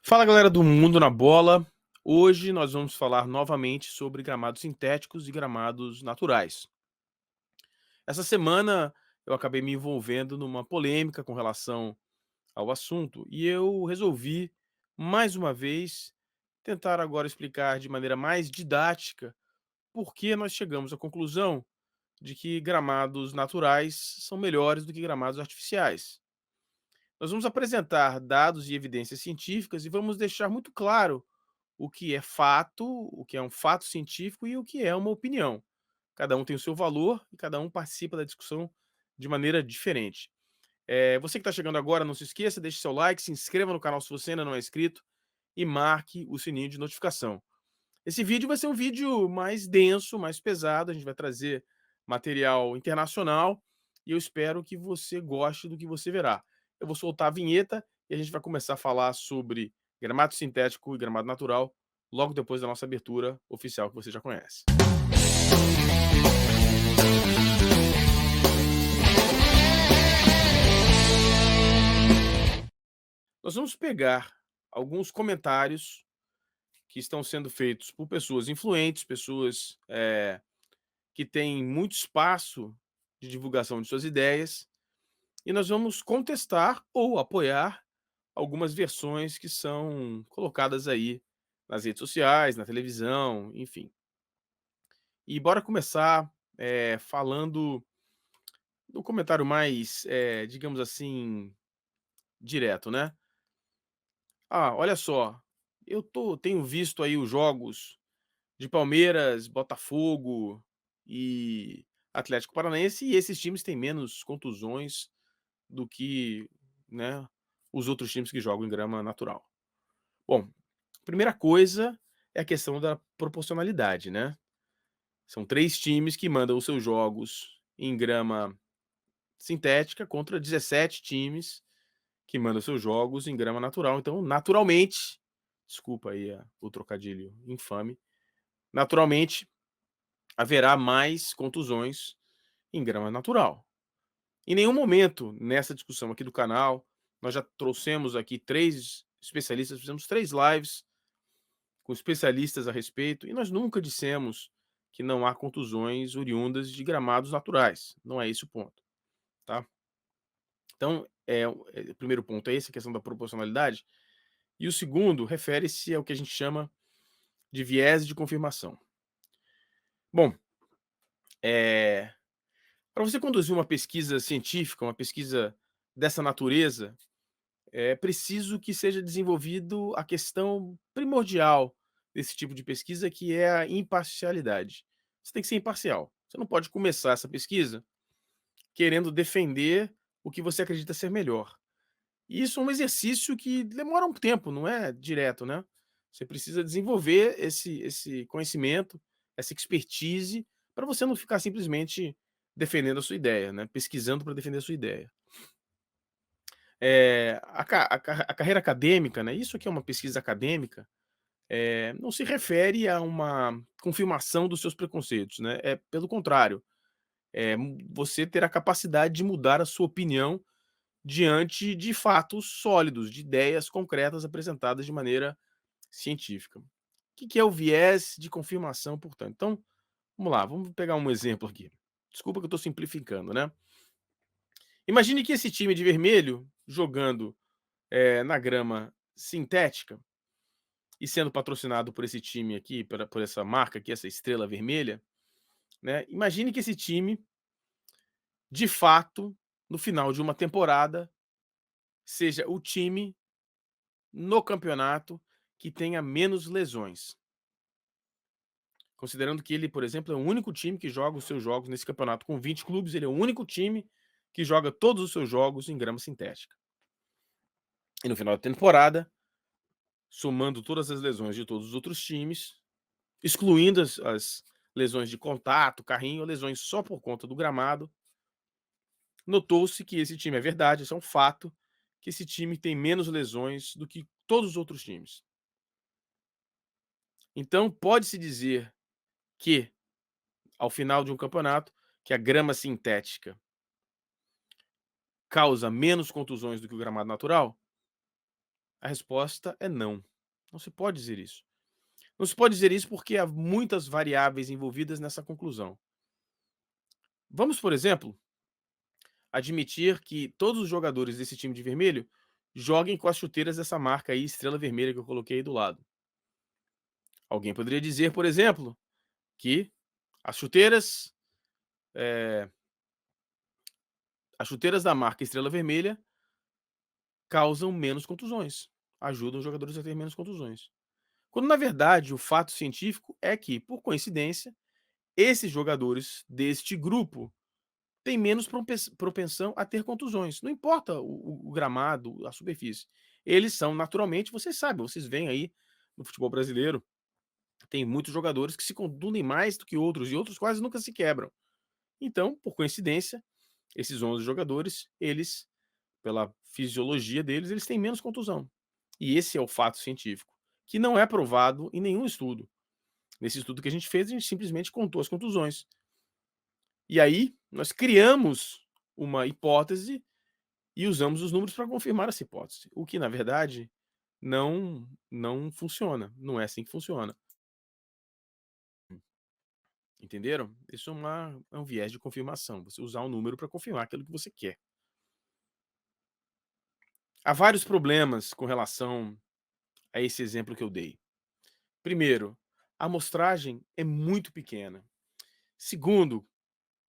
Fala galera do Mundo na Bola. Hoje nós vamos falar novamente sobre gramados sintéticos e gramados naturais. Essa semana eu acabei me envolvendo numa polêmica com relação ao assunto e eu resolvi, mais uma vez, tentar agora explicar de maneira mais didática por que nós chegamos à conclusão de que gramados naturais são melhores do que gramados artificiais. Nós vamos apresentar dados e evidências científicas e vamos deixar muito claro o que é fato, o que é um fato científico e o que é uma opinião. Cada um tem o seu valor e cada um participa da discussão de maneira diferente. Você que está chegando agora, não se esqueça, deixe seu like, se inscreva no canal se você ainda não é inscrito e marque o sininho de notificação. Esse vídeo vai ser um vídeo mais denso, mais pesado, a gente vai trazer material internacional e eu espero que você goste do que você verá. Eu vou soltar a vinheta e a gente vai começar a falar sobre gramado sintético e gramado natural logo depois da nossa abertura oficial que você já conhece. Nós vamos pegar alguns comentários que estão sendo feitos por pessoas influentes, pessoas que têm muito espaço de divulgação de suas ideias, e nós vamos contestar ou apoiar algumas versões que são colocadas aí nas redes sociais, na televisão, enfim. E bora começar falando do comentário mais, digamos assim, direto, né? Ah, olha só, tenho visto aí os jogos de Palmeiras, Botafogo e Atlético Paranaense e esses times têm menos contusões do que, né, os outros times que jogam em grama natural. Bom, primeira coisa é a questão da proporcionalidade, né? São 3 times que mandam os seus jogos em grama sintética contra 17 times que mandam seus jogos em grama natural. Então, naturalmente, desculpa aí o trocadilho infame, naturalmente haverá mais contusões em grama natural. Em nenhum momento nessa discussão aqui do canal, nós já trouxemos aqui 3 especialistas, fizemos 3 lives com especialistas a respeito, e nós nunca dissemos que não há contusões oriundas de gramados naturais. Não é esse o ponto, tá? Então, o primeiro ponto é esse, a questão da proporcionalidade. E o segundo refere-se ao que a gente chama de viés de confirmação. Bom, para você conduzir uma pesquisa científica, uma pesquisa dessa natureza, é preciso que seja desenvolvido a questão primordial desse tipo de pesquisa, que é a imparcialidade. Você tem que ser imparcial. Você não pode começar essa pesquisa querendo defender o que você acredita ser melhor. E isso é um exercício que demora um tempo, não é direto, né? Você precisa desenvolver esse conhecimento, essa expertise, para você não ficar simplesmente defendendo a sua ideia, né? Pesquisando para defender a sua ideia. A carreira acadêmica, né, isso aqui é uma pesquisa acadêmica, não se refere a uma confirmação dos seus preconceitos, né, é pelo contrário, você ter a capacidade de mudar a sua opinião diante de fatos sólidos, de ideias concretas apresentadas de maneira científica. O que é o viés de confirmação, portanto? Então, vamos lá, vamos pegar um exemplo aqui. Desculpa que eu estou simplificando, né. Imagine que esse time de vermelho jogando, na grama sintética e sendo patrocinado por esse time aqui, por essa marca aqui, essa estrela vermelha, né, imagine que esse time, de fato, no final de uma temporada, seja o time no campeonato que tenha menos lesões. Considerando que ele, por exemplo, é o único time que joga os seus jogos nesse campeonato com 20 clubes, ele é o único time que joga todos os seus jogos em grama sintética. E no final da temporada, somando todas as lesões de todos os outros times, excluindo as lesões de contato, carrinho, lesões só por conta do gramado, notou-se que esse time, é verdade, isso é um fato, que esse time tem menos lesões do que todos os outros times. Então, pode-se dizer que, ao final de um campeonato, que a grama sintética causa menos contusões do que o gramado natural? A resposta é não. Não se pode dizer isso. Não se pode dizer isso porque há muitas variáveis envolvidas nessa conclusão. Vamos, por exemplo, admitir que todos os jogadores desse time de vermelho joguem com as chuteiras dessa marca aí, estrela vermelha que eu coloquei aí do lado. Alguém poderia dizer, por exemplo, que as chuteiras, eh, as chuteiras da marca estrela vermelha causam menos contusões, ajudam os jogadores a ter menos contusões. Quando na verdade o fato científico é que, por coincidência, esses jogadores deste grupo têm menos propensão a ter contusões. Não importa o gramado, a superfície. Eles são naturalmente, vocês sabem, vocês veem aí no futebol brasileiro, tem muitos jogadores que se contundem mais do que outros e outros quase nunca se quebram. Então, por coincidência, esses 11 jogadores, eles, pela fisiologia deles, eles têm menos contusão. E esse é o fato científico, que não é provado em nenhum estudo. Nesse estudo que a gente fez, a gente simplesmente contou as contusões. E aí, nós criamos uma hipótese e usamos os números para confirmar essa hipótese, o que na verdade não funciona, não é assim que funciona. Entenderam? Isso é um viés de confirmação, você usar o número para confirmar aquilo que você quer. Há vários problemas com relação a esse exemplo que eu dei. Primeiro, a amostragem é muito pequena. Segundo,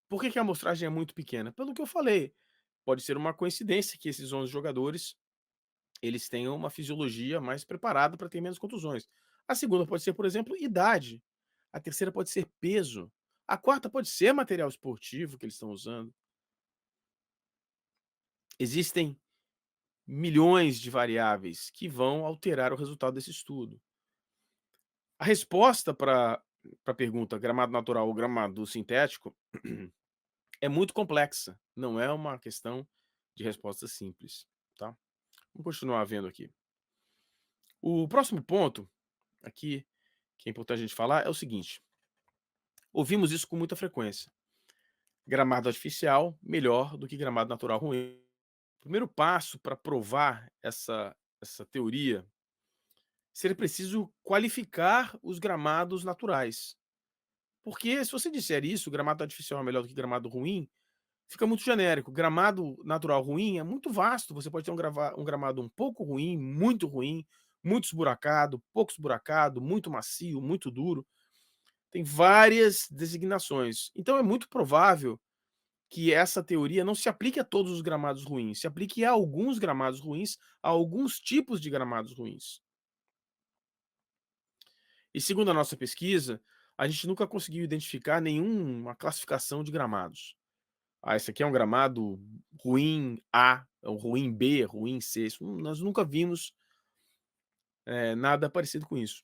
por que a amostragem é muito pequena? Pelo que eu falei, pode ser uma coincidência que esses 11 jogadores eles tenham uma fisiologia mais preparada para ter menos contusões. A segunda pode ser, por exemplo, idade. A terceira pode ser peso. A quarta pode ser material esportivo que eles estão usando. Existem milhões de variáveis que vão alterar o resultado desse estudo. A resposta para a pergunta gramado natural ou gramado sintético é muito complexa. Não é uma questão de resposta simples. Tá? Vamos continuar vendo aqui. O próximo ponto aqui, que é importante a gente falar, é o seguinte. Ouvimos isso com muita frequência. Gramado artificial melhor do que gramado natural ruim. O primeiro passo para provar essa teoria seria preciso qualificar os gramados naturais. Porque se você disser isso, gramado artificial é melhor do que gramado ruim, fica muito genérico. Gramado natural ruim é muito vasto. Você pode ter um gramado um pouco ruim, muito esburacado, pouco esburacado, muito macio, muito duro. Tem várias designações. Então é muito provável que essa teoria não se aplique a todos os gramados ruins, se aplique a alguns gramados ruins, a alguns tipos de gramados ruins. E segundo a nossa pesquisa, a gente nunca conseguiu identificar nenhuma classificação de gramados. Ah, esse aqui é um gramado ruim A, é um ruim B, ruim C. Isso, nós nunca vimos nada parecido com isso.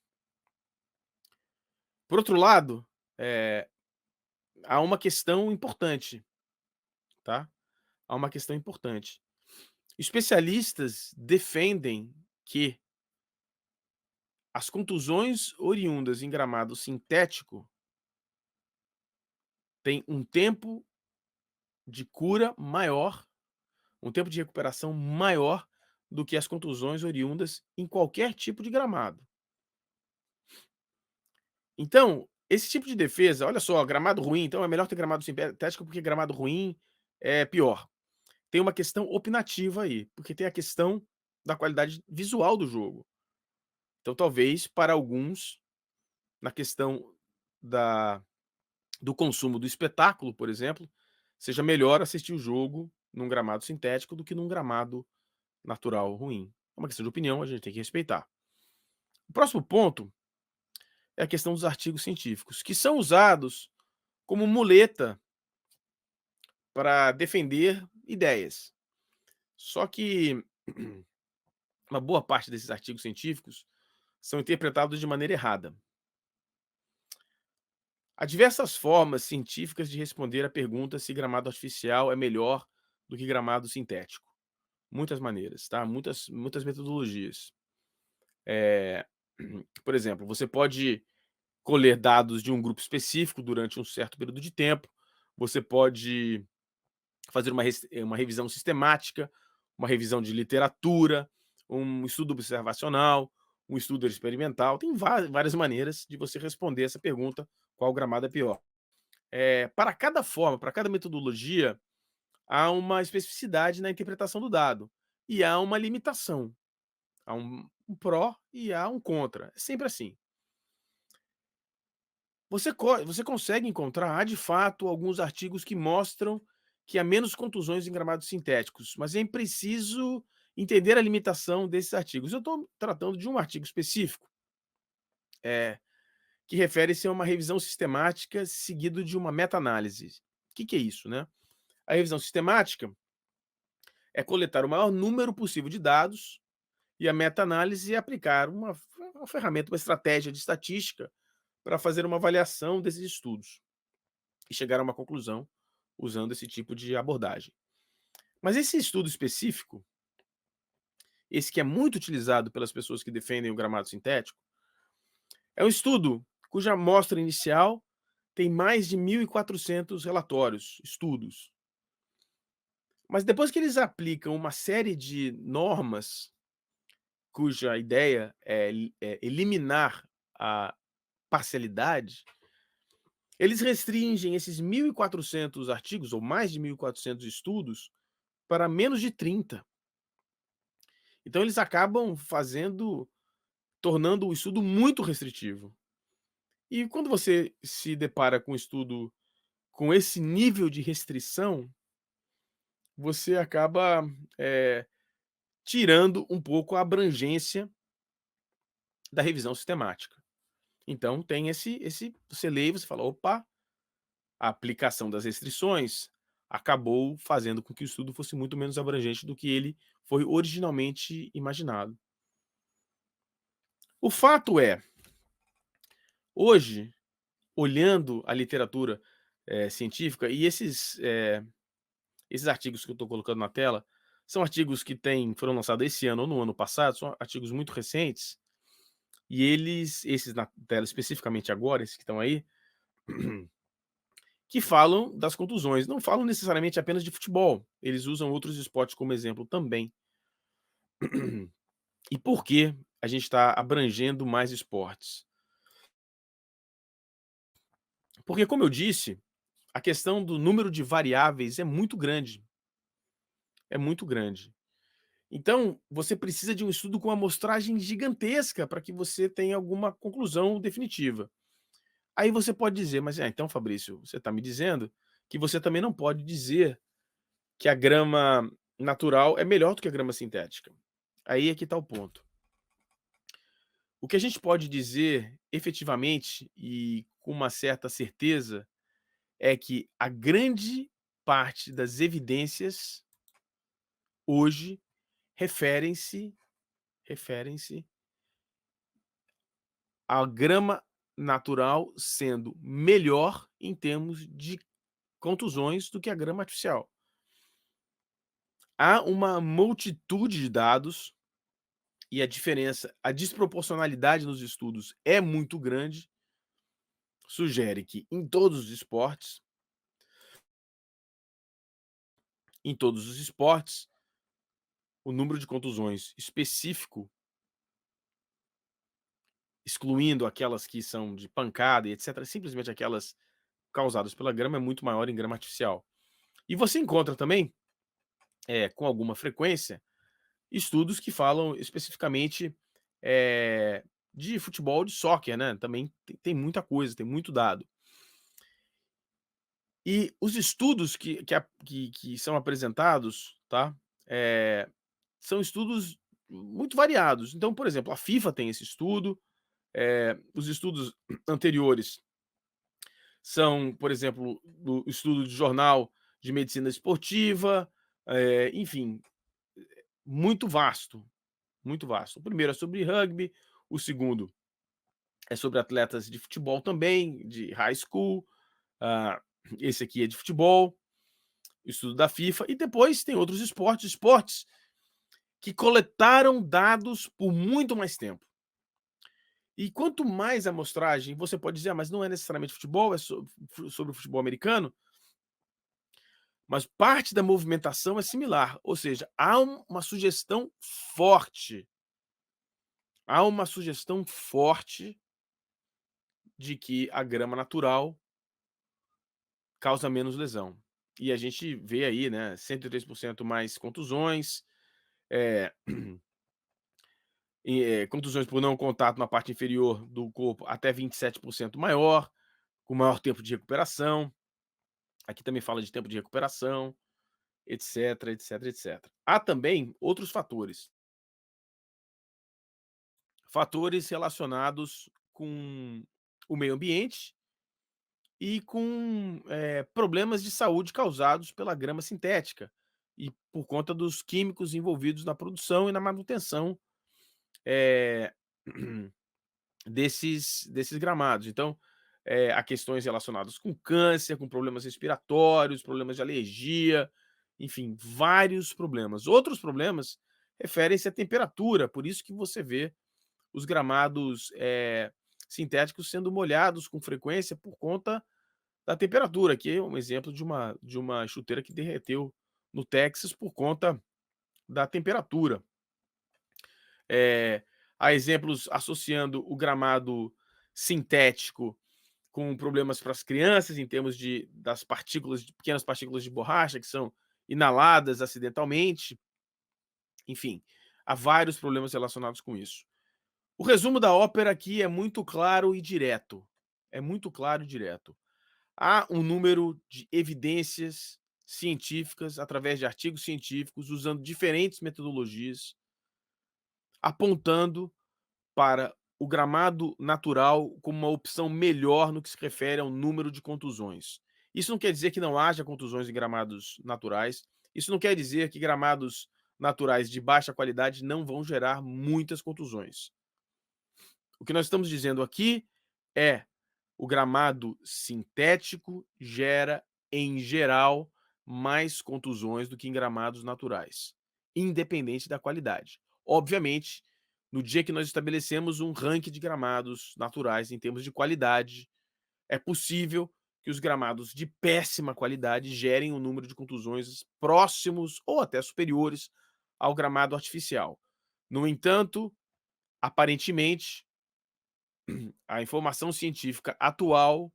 Por outro lado, há uma questão importante, tá? Há uma questão importante. Especialistas defendem que as contusões oriundas em gramado sintético têm um tempo de cura maior, um tempo de recuperação maior do que as contusões oriundas em qualquer tipo de gramado. Então, esse tipo de defesa, olha só, gramado ruim, então é melhor ter gramado sintético porque gramado ruim é pior. Tem uma questão opinativa aí, porque tem a questão da qualidade visual do jogo. Então, talvez para alguns, na questão da do consumo do espetáculo, por exemplo, seja melhor assistir o jogo num gramado sintético do que num gramado natural ruim. É uma questão de opinião, a gente tem que respeitar. O próximo ponto é a questão dos artigos científicos, que são usados como muleta para defender ideias. Só que uma boa parte desses artigos científicos são interpretados de maneira errada. Há diversas formas científicas de responder à pergunta se gramado artificial é melhor do que gramado sintético. Muitas maneiras, tá? Muitas metodologias. Por exemplo, você pode colher dados de um grupo específico durante um certo período de tempo, você pode fazer uma revisão sistemática, uma revisão de literatura, um estudo observacional, um estudo experimental. Tem várias maneiras de você responder essa pergunta: qual gramado é pior? Para cada forma, para cada metodologia, há uma especificidade na interpretação do dado e há uma limitação. Há um pró e há um contra. É sempre assim. Você consegue encontrar, há de fato, alguns artigos que mostram que há menos contusões em gramados sintéticos, mas é preciso entender a limitação desses artigos. Eu estou tratando de um artigo específico, que refere-se a uma revisão sistemática seguido de uma meta-análise. O que é isso, né? A revisão sistemática é coletar o maior número possível de dados e a meta-análise é aplicar uma ferramenta, uma estratégia de estatística para fazer uma avaliação desses estudos e chegar a uma conclusão usando esse tipo de abordagem. Mas esse estudo específico, esse que é muito utilizado pelas pessoas que defendem o gramado sintético, é um estudo cuja amostra inicial tem mais de 1.400 relatórios, estudos. Mas depois que eles aplicam uma série de normas, cuja ideia é eliminar a parcialidade, eles restringem esses 1.400 artigos, ou mais de 1.400 estudos, para menos de 30. Então eles acabam tornando o estudo muito restritivo. E quando você se depara com um estudo com esse nível de restrição, você acaba, tirando um pouco a abrangência da revisão sistemática. Então tem esse você lê e você fala: "Opa, a aplicação das restrições acabou fazendo com que o estudo fosse muito menos abrangente do que ele foi originalmente imaginado". O fato é, hoje, olhando a literatura, científica e esses artigos que eu estou colocando na tela, são artigos que foram lançados esse ano ou no ano passado, são artigos muito recentes, e esses na tela especificamente agora, esses que estão aí, que falam das contusões. Não falam necessariamente apenas de futebol, eles usam outros esportes como exemplo também. E por que a gente está abrangendo mais esportes? Porque, como eu disse, a questão do número de variáveis é muito grande. É muito grande. Então, você precisa de um estudo com amostragem gigantesca para que você tenha alguma conclusão definitiva. Aí você pode dizer, mas então, Fabrício, você está me dizendo que você também não pode dizer que a grama natural é melhor do que a grama sintética. Aí é que está o ponto. O que a gente pode dizer efetivamente e com uma certa certeza é que a grande parte das evidências hoje referem-se referem-se à grama natural sendo melhor em termos de contusões do que a grama artificial. Há uma multitude de dados e a desproporcionalidade nos estudos é muito grande, sugere que em todos os esportes, o número de contusões específico, excluindo aquelas que são de pancada e etc, simplesmente aquelas causadas pela grama, é muito maior em grama artificial. E você encontra também, com alguma frequência, estudos que falam especificamente, de futebol, de soccer, né, também tem muita coisa, tem muito dado. E os estudos que são apresentados, tá, são estudos muito variados. Então, por exemplo, a FIFA tem esse estudo, os estudos anteriores são, por exemplo, do estudo de jornal de medicina esportiva, enfim, muito vasto, muito vasto. O primeiro é sobre rugby, o segundo é sobre atletas de futebol também, de high school, ah, esse aqui é de futebol, estudo da FIFA, e depois tem outros esportes que coletaram dados por muito mais tempo. E quanto mais amostragem, você pode dizer: "Ah, mas não é necessariamente futebol, é sobre o futebol americano". mas parte da movimentação é similar, ou seja, uma sugestão forte, há uma sugestão forte de que a grama natural causa menos lesão. E a gente vê aí, né, 103% mais contusões, eh, contusões por não contato na parte inferior do corpo até 27% maior, com maior tempo de recuperação. Aqui também fala de tempo de recuperação, etc, etc, etc. Há também outros fatores. Fatores relacionados com o meio ambiente e com, problemas de saúde causados pela grama sintética e por conta dos químicos envolvidos na produção e na manutenção, eh, desses gramados. Então, há questões relacionadas com câncer, com problemas respiratórios, problemas de alergia, enfim, vários problemas. Outros problemas referem-se à temperatura, por isso que você vê os gramados, sintéticos sendo molhados com frequência por conta da temperatura. Aqui é um exemplo de uma chuteira que derreteu no Texas por conta da temperatura. Eh, Há exemplos associando o gramado sintético com problemas para as crianças em termos das partículas de pequenas partículas de borracha que são inaladas acidentalmente, enfim, há vários problemas relacionados com isso. O resumo da ópera aqui é muito claro e direto, é muito claro e direto. Há um número de evidências científicas, através de artigos científicos, usando diferentes metodologias, apontando para o gramado natural como uma opção melhor no que se refere ao número de contusões. Isso não quer dizer que não haja contusões em gramados naturais, isso não quer dizer que gramados naturais de baixa qualidade não vão gerar muitas contusões. O que nós estamos dizendo aqui é: o gramado sintético gera, em geral, mais contusões do que em gramados naturais, independente da qualidade. Obviamente, no dia que nós estabelecemos um ranking de gramados naturais em termos de qualidade, é possível que os gramados de péssima qualidade gerem um número de contusões próximos ou até superiores ao gramado artificial. No entanto, aparentemente, a informação científica atual,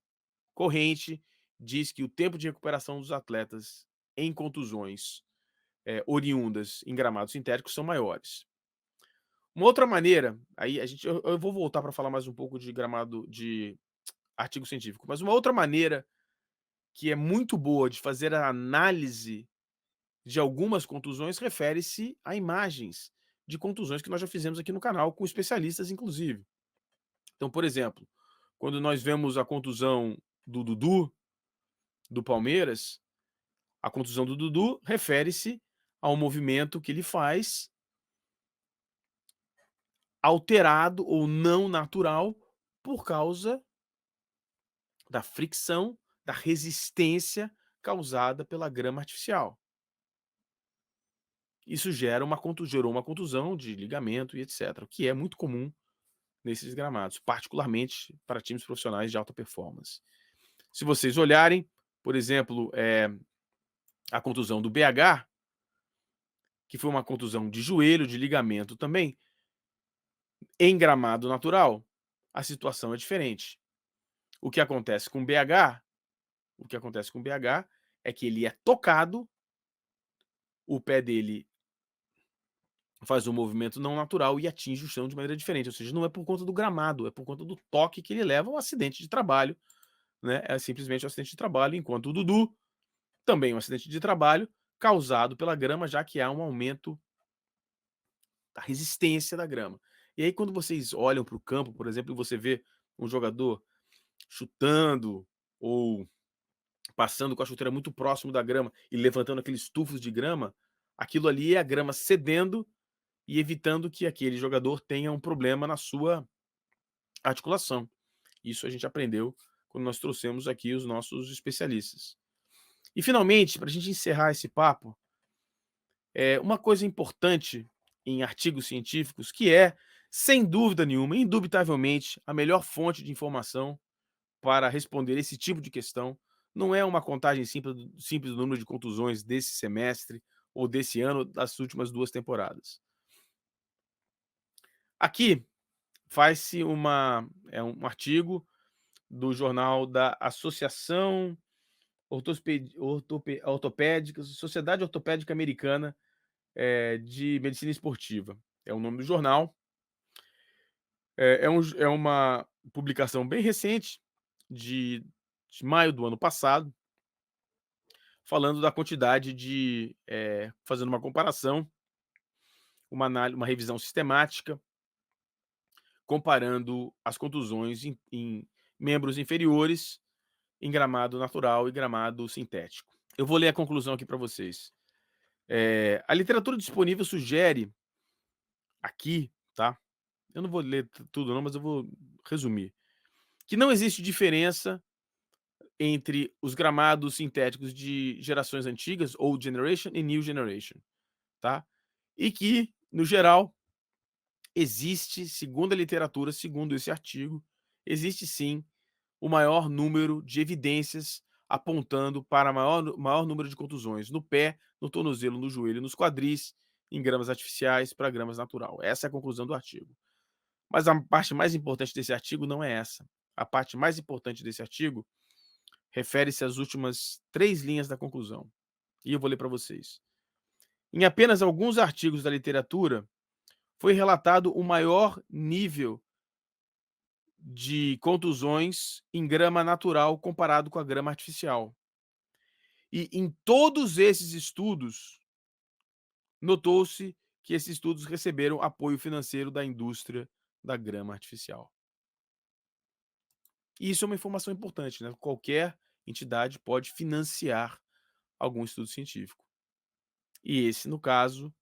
corrente, diz que o tempo de recuperação dos atletas em contusões, oriundas em gramados sintéticos são maiores. Uma outra maneira, aí eu vou voltar para falar mais um pouco de gramado de artigo científico, mas uma outra maneira que é muito boa de fazer a análise de algumas contusões refere-se a imagens de contusões que nós já fizemos aqui no canal com especialistas inclusive. Então, por exemplo, quando nós vemos a contusão do Dudu, do Palmeiras, a contusão do Dudu refere-se ao movimento que ele faz alterado ou não natural por causa da fricção, da resistência causada pela grama artificial. Isso gerou uma contusão de ligamento e etc, o que é muito comum nesses gramados, particularmente para times profissionais de alta performance. Se vocês olharem, por exemplo, a contusão do BH, que foi uma contusão de joelho, de ligamento também, em gramado natural, a situação é diferente. O que acontece com o BH, é que ele é tocado, o pé dele faz um movimento não natural e atinge o chão de maneira diferente, ou seja, não é por conta do gramado, é por conta do toque que ele leva ao acidente de trabalho, né, é simplesmente um acidente de trabalho, enquanto o Dudu, também um acidente de trabalho, causado pela grama, já que há um aumento da resistência da grama. E aí quando vocês olham para o campo, por exemplo, e você vê um jogador chutando ou passando com a chuteira muito próximo da grama e levantando aqueles tufos de grama, aquilo ali é a grama cedendo e evitando que aquele jogador tenha um problema na sua articulação. Isso a gente aprendeu quando nós trouxemos aqui os nossos especialistas. E finalmente, para a gente encerrar esse papo, uma coisa importante em artigos científicos, que é, sem dúvida nenhuma, indubitavelmente, a melhor fonte de informação para responder esse tipo de questão, não é uma contagem simples do número de contusões desse semestre ou desse ano, das últimas 2 temporadas. Aqui faz-se um artigo do jornal da Associação Ortopédica, Sociedade Ortopédica Americana, de Medicina Esportiva. É o nome do jornal. É uma publicação bem recente, de maio do ano passado, falando da quantidade fazendo uma comparação, uma revisão sistemática, comparando as contusões em membros inferiores, em gramado natural e gramado sintético. Eu vou ler a conclusão aqui para vocês. A literatura disponível sugere aqui, tá? Eu não vou ler tudo não, mas eu vou resumir. Que não existe diferença entre os gramados sintéticos de gerações antigas, old generation e new generation, tá? E que, no geral, existe, segundo a literatura, segundo esse artigo, existe sim o maior número de evidências apontando para maior número de contusões no pé, no tornozelo, no joelho, nos quadris, em gramas artificiais para gramas natural. Essa é a conclusão do artigo. Mas a parte mais importante desse artigo não é essa. A parte mais importante desse artigo refere-se às últimas 3 linhas da conclusão. E eu vou ler para vocês. Em apenas alguns artigos da literatura, foi relatado o maior nível de contusões em grama natural comparado com a grama artificial. E em todos esses estudos, notou-se que esses estudos receberam apoio financeiro da indústria da grama artificial. E isso é uma informação importante, né? Qualquer entidade pode financiar algum estudo científico. E esse, no caso,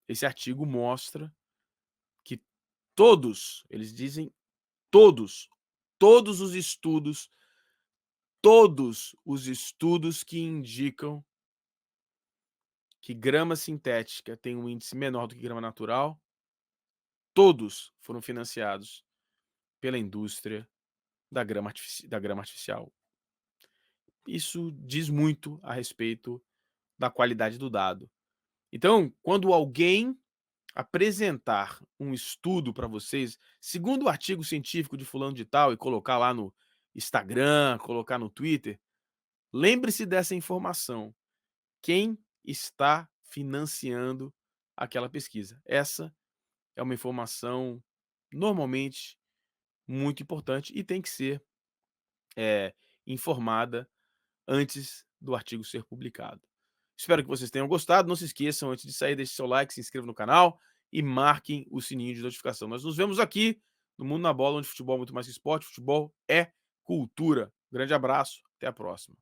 esse artigo mostra que eles dizem todos os estudos que indicam que grama sintética tem um índice menor do que grama natural, todos foram financiados pela indústria da grama artificial. Isso diz muito a respeito da qualidade do dado. Então, quando alguém apresentar um estudo para vocês, segundo o artigo científico de fulano de tal, e colocar lá no Instagram, colocar no Twitter, lembre-se dessa informação. Quem está financiando aquela pesquisa? Essa é uma informação normalmente muito importante e tem que ser informada antes do artigo ser publicado. Espero que vocês tenham gostado. Não se esqueçam, antes de sair, deixe seu like, se inscreva no canal e marquem o sininho de notificação. Nós nos vemos aqui no Mundo na Bola, onde futebol é muito mais que esporte, futebol é cultura. Grande abraço, até a próxima.